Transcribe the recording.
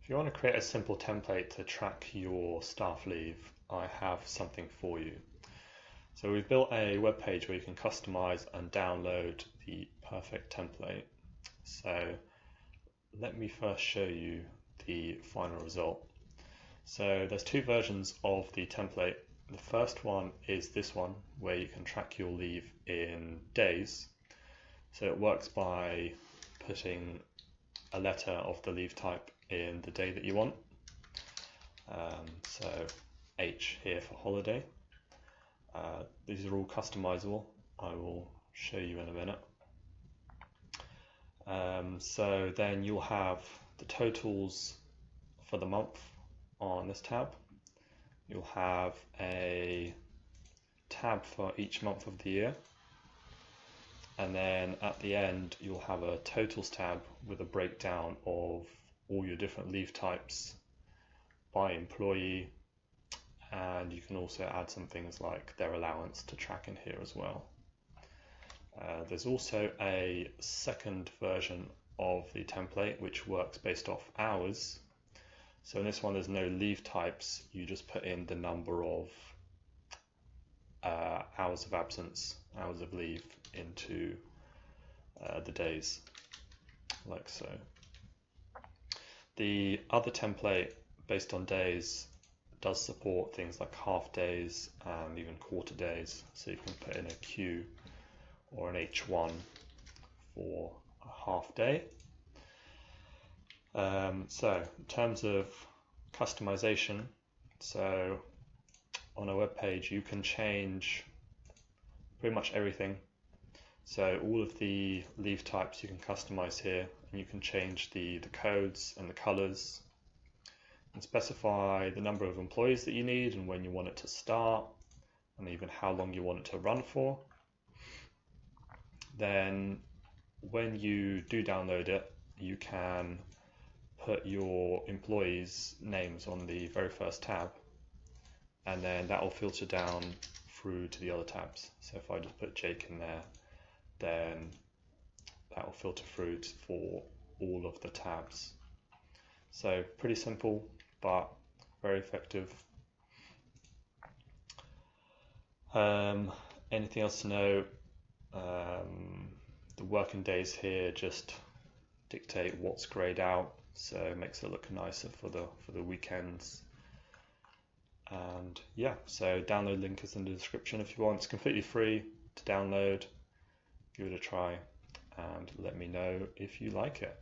If you want to create a simple template to track your staff leave, I have something for you. So we've built a web page where you can customize and download the perfect template. So let me first show you the final result. So there's two versions of the template. The first one is this one, where you can track your leave in days. So it works by putting a letter of the leave type in the day that you want. So H here for holiday. These are all customizable. I will show you in a minute. So then you'll have the totals for the month on this tab. You'll have a tab for each month of the year. And then at the end, you'll have a totals tab with a breakdown of all your different leave types by employee. And you can also add some things like their allowance to track in here as well. There's also a second version of the template which works based off hours. So in this one, there's no leave types. You just put in the number of hours of absence, hours of leave into the days, like so. The other template based on days does support things like half days and even quarter days. So you can put in a Q or an H1 for a half day. So in terms of customization, so on a web page you can change pretty much everything. So all of the leave types you can customize here, and you can change the codes and the colors and specify the number of employees that you need and when you want it to start and even how long you want it to run for. Then when you do download it, you can put your employees' names on the very first tab, and then that will filter down through to the other tabs. So if I just put Jake in there, then that will filter through for all of the tabs. So pretty simple, but very effective. Anything else to know? The working days here just dictate what's grayed out, so it makes it look nicer for the weekends. And yeah, so download link is in the description if you want. It's completely free to download. Give it a try and let me know if you like it.